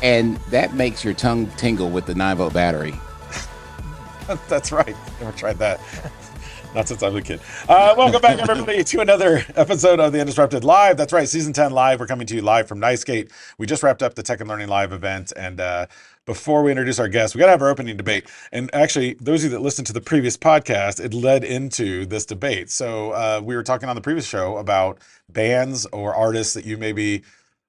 and that makes your tongue tingle with the 9-volt battery. That's right. Never tried that. Not since I was a kid. Welcome back, everybody, to another episode of the Undisrupted Live. That's right, Season 10 Live. We're coming to you live from NiceGate. We just wrapped up the Tech and Learning Live event, and before we introduce our guests, we got to have our opening debate. And actually, those of you that listened to the previous podcast, it led into this debate. So we were talking on the previous show about bands or artists that you maybe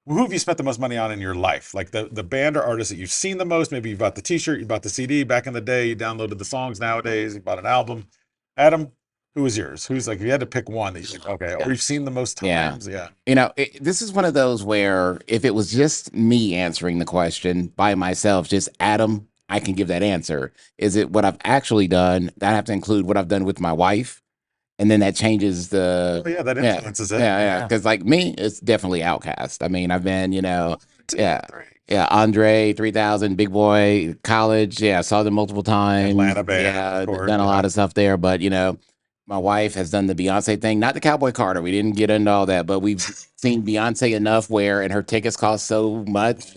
who have you spent the most money on in your life? Like the band or artist that you've seen the most? Maybe you bought the t-shirt, you bought the CD back in the day, you downloaded the songs nowadays, you bought an album. Adam, who was yours? Who's like, if you had to pick one that you like, okay, or you've seen the most Yeah. times? Yeah. This is one of those where if it was just me answering the question by myself, just Adam, I can give that answer. Is it what I've actually done? That I have to include what I've done with my wife, and then that changes the. Oh, yeah, that Yeah, influences it. yeah. Because like me, it's definitely Outcast. I mean, I've been, Two, yeah, three. yeah, Andre 3000, Big Boy, college. Yeah, saw them multiple times. Atlanta band, Yeah, of course, done a yeah. lot of stuff there. But my wife has done the Beyonce thing, not the Cowboy Carter. We didn't get into all that, but we've seen Beyonce enough where, and her tickets cost so much.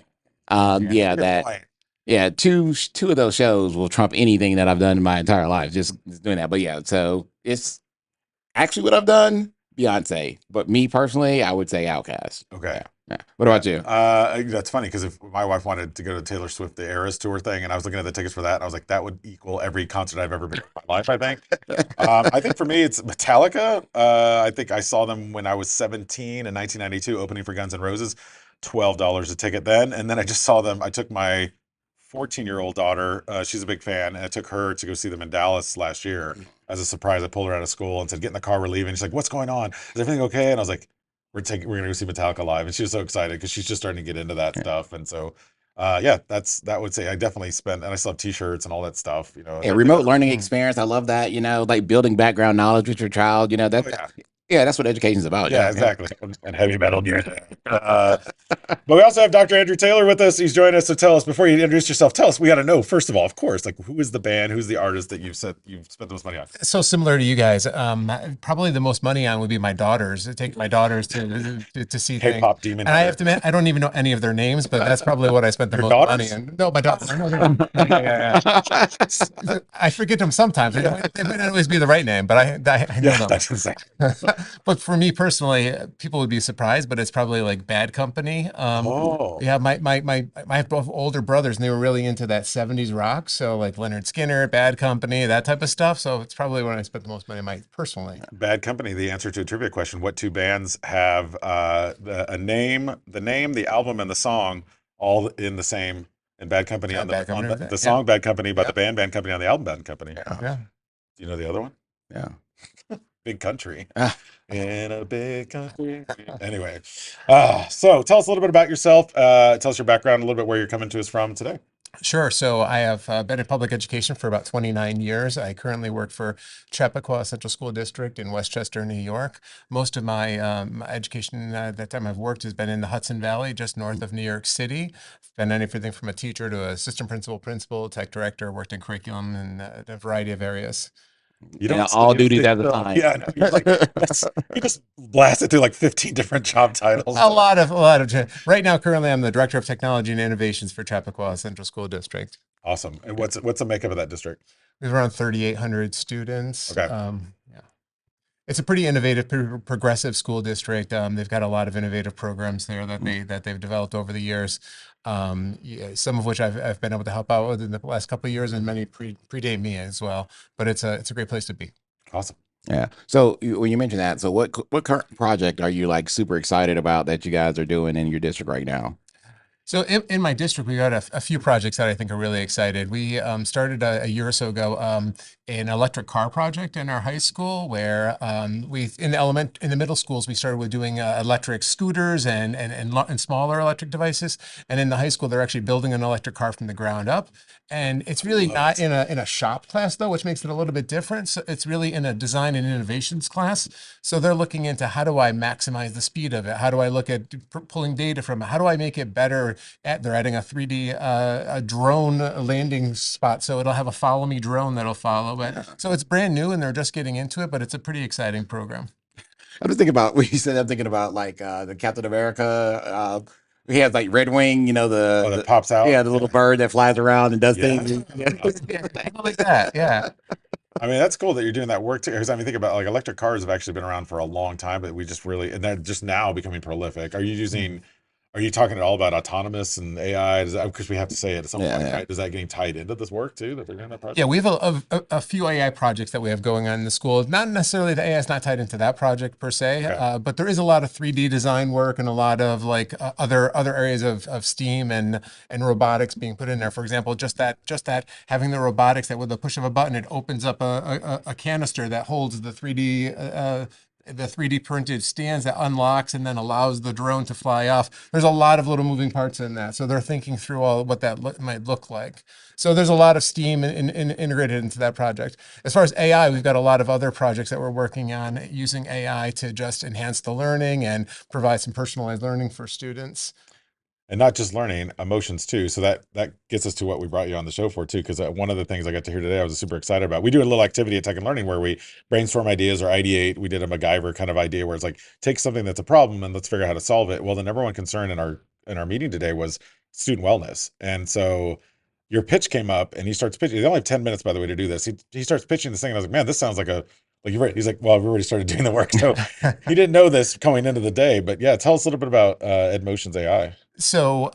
Yeah, Good that point. yeah, two of those shows will trump anything that I've done in my entire life. Just doing that. But yeah, so it's actually what I've done, Beyonce. But me personally, I would say Outkast. Okay. Yeah. Yeah. What about you? That's funny because if my wife wanted to go to Taylor Swift the Eras tour thing, and I was looking at the tickets for that, and I was like, that would equal every concert I've ever been to in my life. I think. I think for me, it's Metallica. I think I saw them when I was 17 in 1992, opening for Guns N' Roses. $12 a ticket then, and then I just saw them. I took my 14-year-old daughter. She's a big fan, and I took her to go see them in Dallas last year as a surprise. I pulled her out of school and said, "Get in the car, we're leaving." She's like, "What's going on? Is everything okay?" And I was like, we're gonna go see Metallica live," and she was so excited because she's just starting to get into that stuff. And so, yeah, that would say I definitely spent, and I still have T-shirts and all that stuff. Yeah, remote learning experience. I love that. Like building background knowledge with your child. That. Oh, yeah. Yeah, that's what education's about. Yeah, exactly. And heavy metal music. But we also have Dr. Andrew Taylor with us. He's joined us. So tell us, before you introduce yourself, tell us, we got to know, first of all, of course, like who is the band, who's the artist that you've spent the most money on? So similar to you guys, probably the most money on would be my daughters. I take my daughters to see things. K-pop demon. And I have to admit, I don't even know any of their names, but that's probably what I spent the Your most daughters? money on. No, my daughters. I know them. Yeah. I forget them sometimes. It might not always be the right name, but I know them. That's insane. But for me personally, people would be surprised, but it's probably like Bad Company. Yeah, I have both older brothers, and they were really into that 70s rock. So like Leonard Skinner, Bad Company, that type of stuff. So it's probably when I spent the most money personally. Bad Company, the answer to a trivia question. What two bands have the name, the album, and the song all in the same? And Bad Company on the song Bad Company, but the band Bad Company on the album Bad Company. Yeah. Do you know the other one? Yeah. Big Country. In a big country. Anyway, so tell us a little bit about yourself. Tell us your background, a little bit where you're coming to us from today. Sure. So I have been in public education for about 29 years. I currently work for Chappaqua Central School District in Westchester, New York. Most of my education that time I've worked has been in the Hudson Valley, just north of New York City. I've been anything from a teacher to assistant principal, tech director, worked in curriculum in a variety of areas. You don't all duties at the time. Yeah, no, you just blasted through like 15 different job titles. A lot of. Right now, currently, I'm the director of technology and innovations for Chappaqua Central School District. Awesome. And what's the makeup of that district? We have around 3,800 students. Okay. Yeah. It's a pretty innovative, progressive school district. They've got a lot of innovative programs there that they've developed over the years. Some of which I've been able to help out with in the last couple of years, and many predate me as well. But it's a great place to be. Awesome. Yeah. So when you mentioned that, so what current project are you like super excited about that you guys are doing in your district right now? So in my district, we got a few projects that I think are really excited. We started a year or so ago an electric car project in our high school, where in the middle schools we started with doing electric scooters and smaller electric devices, and in the high school they're actually building an electric car from the ground up. And it's really not in a shop class though, which makes it a little bit different. So it's really in a design and innovations class. So they're looking into how do I maximize the speed of it? How do I look at pulling data from it? How do I make it better? They're adding a 3D a drone landing spot, so it'll have a follow me drone that'll follow. But so it's brand new and they're just getting into it, but it's a pretty exciting program. I'm just thinking about what you said. I'm thinking about like the Captain America he has like Red Wing, you know, Oh, that pops out. yeah, the little bird that flies around and does Yeah. things. Yeah. Like that. Yeah. I mean, that's cool that you're doing that work too. Because I mean, think about like electric cars have actually been around for a long time, but we just really, and they're just now becoming prolific. Are you talking at all about autonomous and AI? Because we have to say it at some Yeah, point, yeah. right? Is that getting tied into this work too that they're doing that Yeah, project? we have a few AI projects that we have going on in the school. Not necessarily the AI is not tied into that project per se, Okay. but there is a lot of 3D design work and a lot of like other areas of STEAM and robotics being put in there. For example, just that having the robotics that with the push of a button it opens up a canister that holds the 3D printed stands that unlocks and then allows the drone to fly off. There's a lot of little moving parts in that, so they're thinking through all what that might look like. So there's a lot of STEAM integrated into that project. As far as AI, we've got a lot of other projects that we're working on using AI to just enhance the learning and provide some personalized learning for students. And not just learning, emotions too. So that gets us to what we brought you on the show for too. Because one of the things I got to hear today, I was super excited about. We do a little activity at Tech and Learning where we brainstorm ideas or ideate. We did a MacGyver kind of idea where it's like take something that's a problem and let's figure out how to solve it. Well, the number one concern in our meeting today was student wellness, and so your pitch came up and he starts pitching. They only have 10 minutes, by the way, to do this. He starts pitching this thing, and I was like, man, this sounds like you're right. He's like, well, I've already started doing the work, so he didn't know this coming into the day. But yeah, tell us a little bit about Edmotions AI. So,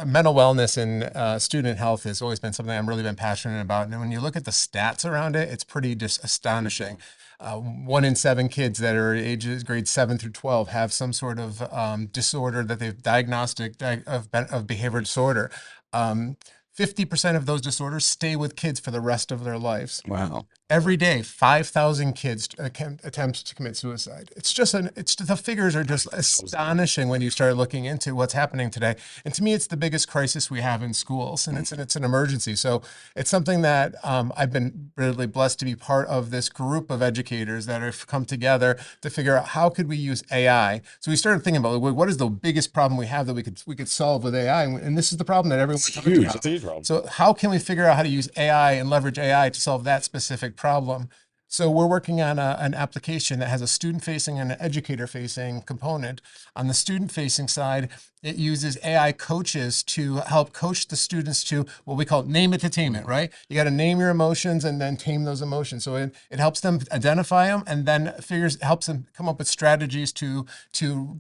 mental wellness and student health has always been something I've really been passionate about. And when you look at the stats around it, it's pretty just astonishing. 1 in 7 kids that are ages grades 7 through 12 have some sort of disorder that they've of behavior disorder. 50% of those disorders stay with kids for the rest of their lives. Wow. Every day, 5,000 kids attempt to commit suicide. The figures are just astonishing when you start looking into what's happening today. And to me, it's the biggest crisis we have in schools, and it's an emergency. So it's something that I've been really blessed to be part of this group of educators that have come together to figure out how could we use AI. So we started thinking about what is the biggest problem we have that we could solve with AI, and this is the problem that everyone It's talks huge. about. It's a huge problem. So how can we figure out how to use AI and leverage AI to solve that specific problem? So we're working on an application that has a student-facing and an educator-facing component. On the student-facing side, it uses AI coaches to help coach the students to what we call name it to tame it, right? You got to name your emotions and then tame those emotions. So it helps them identify them and then helps them come up with strategies to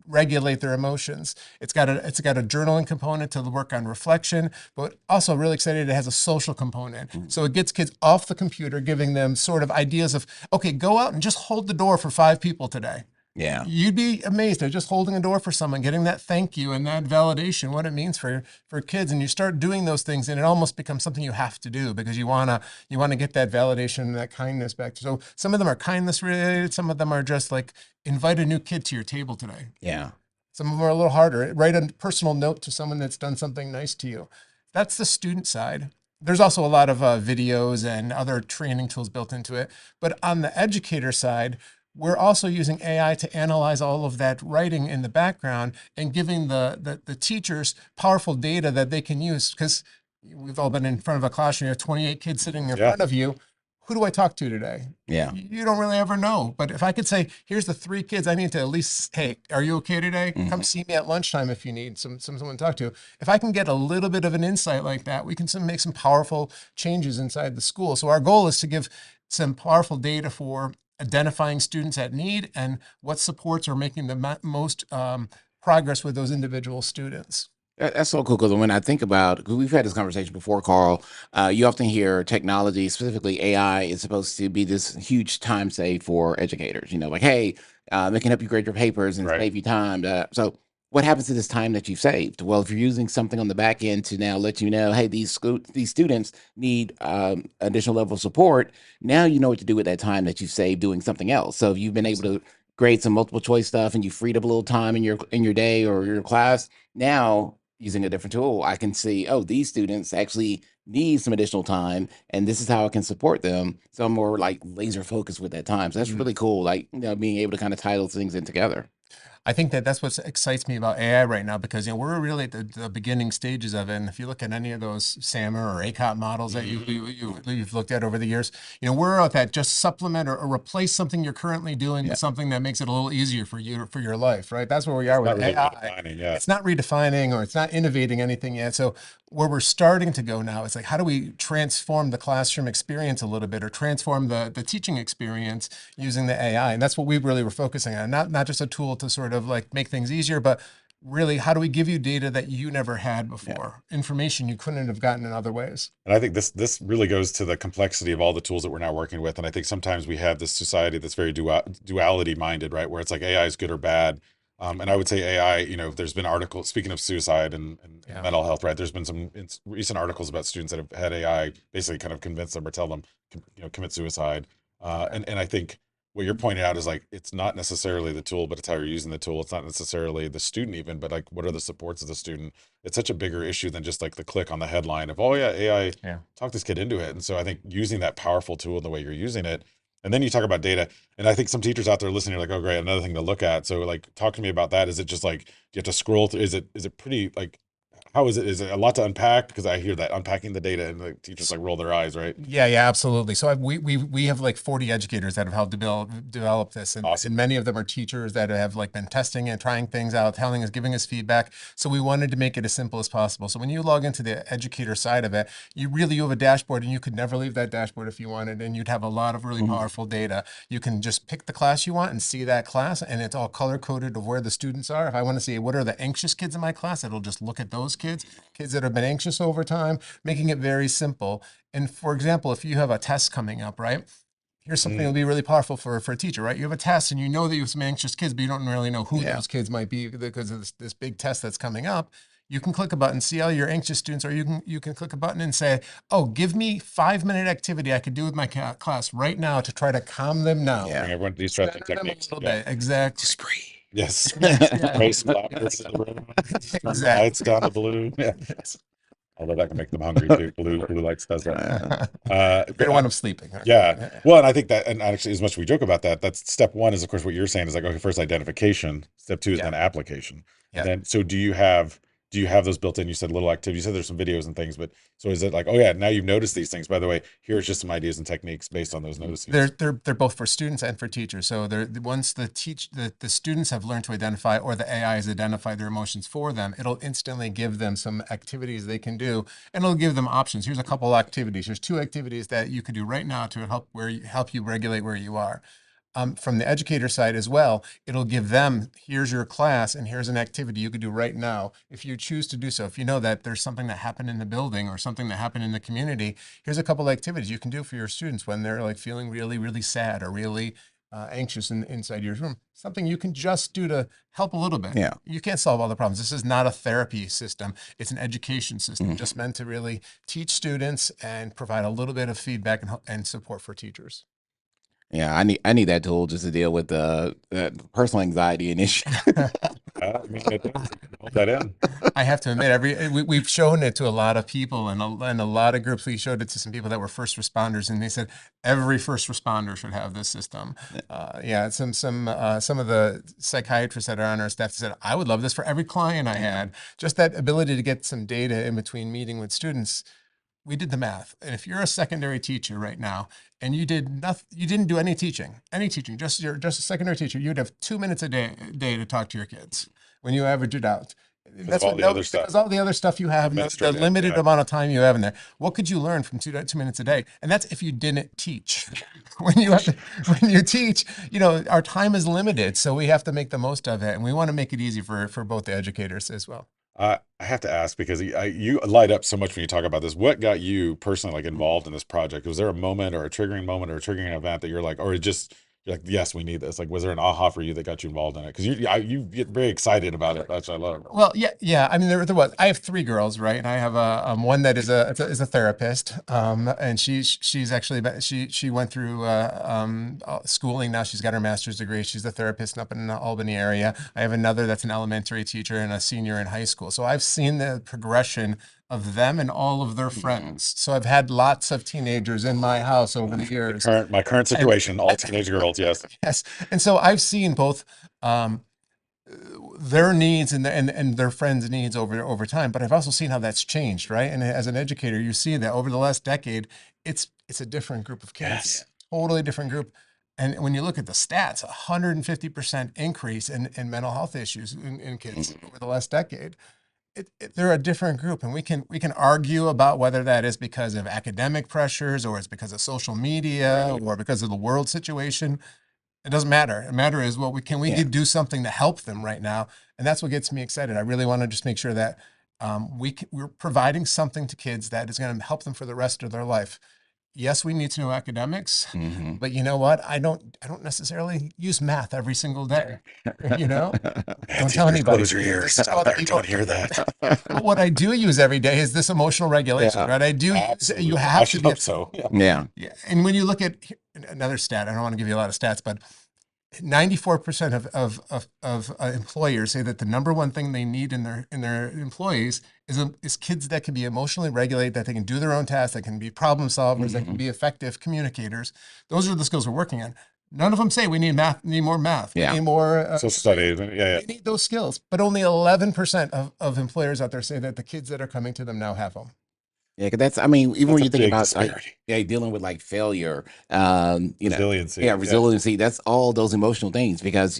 regulate their emotions. It's got a journaling component to work on reflection, but also really excited it has a social component. So it gets kids off the computer, giving them sort of ideas of, okay, go out and just hold the door for 5 people today. Yeah. You'd be amazed at just holding a door for someone, getting that thank you and that validation, what it means for kids. And you start doing those things, and it almost becomes something you have to do because you wanna get that validation and that kindness back. So some of them are kindness related, some of them are just like invite a new kid to your table today. Yeah. Some of them are a little harder. Write a personal note to someone that's done something nice to you. That's the student side. There's also a lot of videos and other training tools built into it. But on the educator side, we're also using AI to analyze all of that writing in the background and giving the teachers powerful data that they can use. Because we've all been in front of a classroom, you have 28 kids sitting in Yeah. front of you. Who do I talk to today? Yeah. You don't really ever know. But if I could say, here's the 3 kids I need to at least, hey, are you okay today? Come see me at lunchtime if you need someone to talk to. If I can get a little bit of an insight like that, we can make some powerful changes inside the school. So our goal is to give some powerful data for identifying students at need and what supports are making the most progress with those individual students. That's so cool because when I think about, because we've had this conversation before, Carl, you often hear technology, specifically AI, is supposed to be this huge time save for educators. You know, like, hey, it can help you grade your papers and Right. save you time. So, what happens to this time that you've saved? Well, if you're using something on the back end to now let you know, hey, these students need additional level of support. Now you know what to do with that time that you saved doing something else. So if you've been able to grade some multiple choice stuff and you freed up a little time in your day or your class, now using a different tool, I can see, oh, these students actually need some additional time, and this is how I can support them. So I'm more like laser focused with that time. So that's really cool. Like, being able to kind of tie those things in together. I think that that's what excites me about AI right now because we're really at the beginning stages of it. And if you look at any of those SAMR or ACOT models that you've looked at over the years, we're at that just supplement or replace something you're currently doing Yeah. with something that makes it a little easier for you for your life, right? That's where we are It's with not really AI. redefining, yeah. It's not redefining or it's not innovating anything yet. So where we're starting to go now, it's like, how do we transform the classroom experience a little bit or transform the teaching experience using the AI? And that's what we really were focusing on, not just a tool to sort of like make things easier, but really, how do we give you data that you never had before, information you couldn't have gotten in other ways? And I think this really goes to the complexity of all the tools that we're now working with. And I think sometimes we have this society that's very duality minded, right? Where it's like AI is good or bad. And I would say AI, there's been articles, speaking of suicide and mental health, right? There's been some recent articles about students that have had AI basically kind of convince them or tell them, commit suicide. And I think what you're pointing out is like, it's not necessarily the tool, but it's how you're using the tool. It's not necessarily the student even, but like, what are the supports of the student? It's such a bigger issue than just like the click on the headline of, oh yeah, AI, Yeah. talk this kid into it. And so I think using that powerful tool in the way you're using it, and then you talk about data, and I think some teachers out there listening are like, oh great, another thing to look at. So like, talk to me about that. Is it just like you have to scroll through? Is it pretty like? How is it? Is it a lot to unpack? Because I hear that unpacking the data and the teachers like roll their eyes, right? Yeah, absolutely. So we have like 40 educators that have helped develop this, and, Awesome. and many of them are teachers that have like been testing and trying things out, telling us, giving us feedback. So we wanted to make it as simple as possible. So when you log into the educator side of it, you have a dashboard, and you could never leave that dashboard if you wanted, and you'd have a lot of really powerful data. You can just pick the class you want and see that class, and it's all color coded of where the students are. If I want to see what are the anxious kids in my class, it'll just look at those kids that have been anxious over time, making it very simple. And for example, if you have a test coming up, right? Here's something that'll be really powerful for a teacher, right? You have a test and you know that you have some anxious kids, but you don't really know who those kids might be because of this big test that's coming up. You can click a button, see all your anxious students, or you can click a button and say, "Oh, give me 5-minute activity I could do with my class right now to try to calm them down." Yeah. Bring everyone to these stressing Center them a techniques. little Yeah. bit, exactly. Just breathe. Yes. Yeah. Race flowers in the room. Turn the Exactly. lights down to blue. Yeah. Although that can make them hungry too. Blue lights does that. They don't want them sleeping. Yeah. Well, and I think that, and actually, as much as we joke about that, that's step one is, of course, what you're saying is like, okay, first identification. Step two is then application. Yeah. And then, so do you have those built in? You said little activity. You said there's some videos and things, but so is it like, oh yeah, now you've noticed these things. By the way, here's just some ideas and techniques based on those notices. They're both for students and for teachers. So once the students have learned to identify, or the AI has identified their emotions for them, it'll instantly give them some activities they can do, and it'll give them options. Here's a couple activities. There's 2 activities that you could do right now to help you regulate where you are. From the educator side as well, it'll give them, here's your class and here's an activity you could do right now if you choose to do so. If you know that there's something that happened in the building or something that happened in the community, here's a couple activities you can do for your students when they're like feeling really, really sad or really anxious inside your room. Something you can just do to help a little bit. Yeah. You can't solve all the problems. This is not a therapy system. It's an education system just meant to really teach students and provide a little bit of feedback and support for teachers. Yeah, I need that tool just to deal with the personal anxiety and issue. I mean, it does. Hold that in. I have to admit, we've shown it to a lot of people and a lot of groups. We showed it to some people that were first responders, and they said every first responder should have this system. Some of the psychiatrists that are on our staff said, I would love this for every client I had. Just that ability to get some data in between meeting with students. We did the math. And if you're a secondary teacher right now and you didn't do any teaching, you're just a secondary teacher, you'd have 2 minutes a day to talk to your kids when you average it out. That's all the other stuff. Because all the other stuff you have, the Administrative, limited yeah. amount of time you have in there. What could you learn from 2 minutes a day? And that's if you didn't teach. When you teach, our time is limited, so we have to make the most of it, and we want to make it easy for both the educators as well. I have to ask because you light up so much when you talk about this. What got you personally like involved in this project? Was there a moment or a triggering moment or a triggering event that you're like, or you're like, yes, we need this? Like, was there an aha for you that got you involved in it? Because you get very excited about it. That's what I love. Well, yeah. I mean, there was. I have 3 girls, right? And I have one that is a therapist, and she's actually she went through schooling. Now she's got her master's degree. She's a therapist up in the Albany area. I have another that's an elementary teacher and a senior in high school. So I've seen the progression of them and all of their friends. So I've had lots of teenagers in my house over the years. My current situation, all teenage girls, yes. Yes. And so I've seen both their needs and their friends' needs over time. But I've also seen how that's changed, right? And as an educator, you see that over the last decade, it's a different group of kids, Yes. totally different group. And when you look at the stats, 150% increase in mental health issues in kids over the last decade. They're a different group, and we can argue about whether that is because of academic pressures or it's because of social media or because of the world situation. It doesn't matter. The matter is, well, we Yeah. do something to help them right now, and that's what gets me excited. I really want to just make sure that we're providing something to kids that is going to help them for the rest of their life. Yes, we need to know academics, Mm-hmm. but you know what? I don't necessarily use math every single day. You know, don't tell anybody. Close your ears. This is Out all there. that you Don't hear that. But what I do use every day is this emotional regulation, Yeah. right? I do use, Absolutely. you I have to should be, hope so. Yeah. Yeah. yeah. And when you look at another stat, I don't want to give you a lot of stats, but 94% of employers say that the number one thing they need in their employees is kids that can be emotionally regulated, that they can do their own tasks, that can be problem solvers, that can be effective communicators. Those are the skills we're working on. None of them say we need math, need more math, we Yeah. need more Social studies. Yeah. we need those skills. But only 11% of employers out there say that the kids that are coming to them now have them. Yeah, 'cause that's, I mean, even when That's you a think big about disparity. dealing with like failure, you know, Resiliency. yeah, resiliency, that's all those emotional things. Because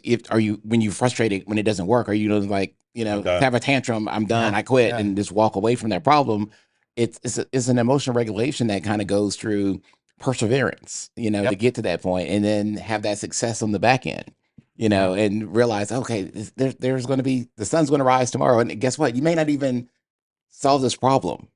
when you frustrated when it doesn't work, are you like, I'm done. have a tantrum, I'm done, I quit, Yeah. and just walk away from that problem? It's an emotional regulation that kind of goes through perseverance, to Yep. get to that point, and then have that success on the back end, and realize, okay, there's going to be, the sun's going to rise tomorrow, and guess what? You may not even solve this problem.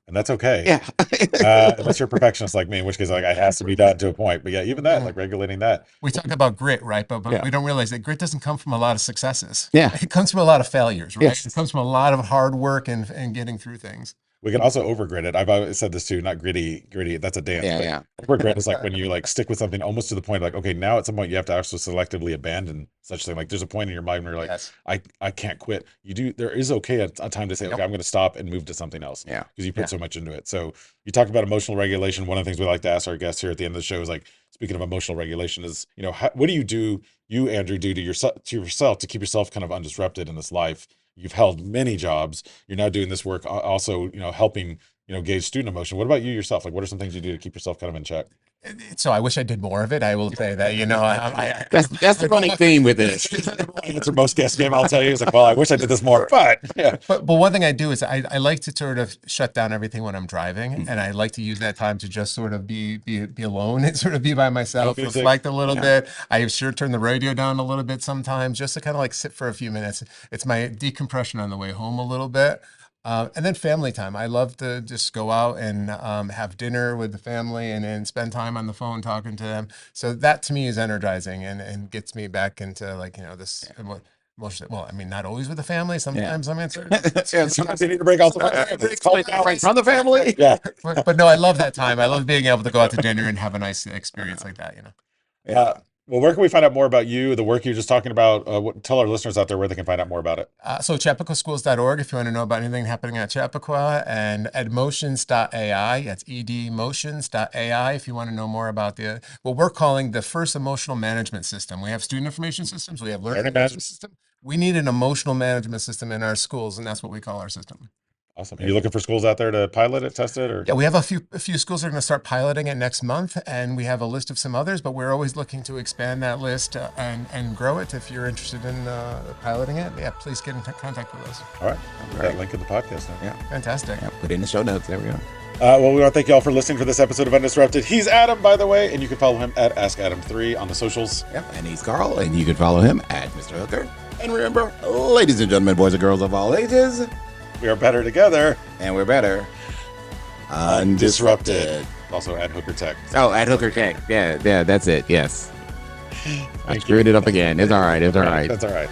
And that's okay. Yeah. Unless you're a perfectionist like me, in which case, like, it has to be done to a point. But yeah, even that, like regulating that. We talk about grit, right? But Yeah. we don't realize that grit doesn't come from a lot of successes. Yeah. It comes from a lot of failures, right? Yes. It comes from a lot of hard work and getting through things. We can also overgrid it. I've always said this too, not gritty. That's a dance. Yeah, but yeah. Overgrid is like when you like stick with something almost to the point, like, okay, now at some point you have to actually selectively abandon such thing. Like there's a point in your mind where you're like, Yes. I can't quit. There is a time to say, okay, I'm going to stop and move to something else. Yeah. Because you put so much into it. So you talked about emotional regulation. One of the things we like to ask our guests here at the end of the show is like, speaking of emotional regulation, is, what do you, Andrew, do to yourself to keep yourself kind of undisrupted in this life? You've held many jobs. You're now doing this work also, helping, gauge student emotion. What about you yourself? Like, what are some things you do to keep yourself kind of in check? So I wish I did more of it. I will say that, That's the running theme with this. Answer most guests give, I'll tell you, is like, well, I wish I did this more, but yeah. But one thing I do is I like to sort of shut down everything when I'm driving, and I like to use that time to just sort of be alone and sort of be by myself, music. reflect a little bit. I sure turn the radio down a little bit sometimes, just to kind of like sit for a few minutes. It's my decompression on the way home a little bit. And then family time. I love to just go out and have dinner with the family and spend time on the phone talking to them. So that to me is energizing and gets me back into like, this emotion. Well, I mean, not always with the family. Sometimes I'm answering. Yeah, Sometimes you need to break out the right from the family. Yeah. But no, I love that time. I love being able to go out to dinner and have a nice experience like that, Well, where can we find out more about you, the work you're just talking about? Tell our listeners out there where they can find out more about it. So chappaqua if you want to know about anything happening at Chappaqua, and edmotions.ai. That's edmotions.ai if you want to know more about what we're calling the first emotional management system. We have student information systems. We have learning management system. We need an emotional management system in our schools, and that's what we call our system. Awesome. Are you looking for schools out there to pilot it, test it, or? Yeah, we have a few schools that are going to start piloting it next month, and we have a list of some others, but we're always looking to expand that list and grow it. If you're interested in piloting it, please get in contact with us. All right. That link in the podcast now. Yeah. Fantastic. Yeah, put it in the show notes. There we go. Well, we want to thank you all for listening for this episode of Undisrupted. He's Adam, by the way, and you can follow him at AskAdam3 on the socials. Yep. And he's Carl, and you can follow him at Mr. Hooker. And remember, ladies and gentlemen, boys and girls of all ages, We are better together. and we're better. Undisrupted. Also at Hooker Tech. Oh, at Hooker Tech. Yeah, that's it. Yes. I screwed it up again. It's all right. That's all right.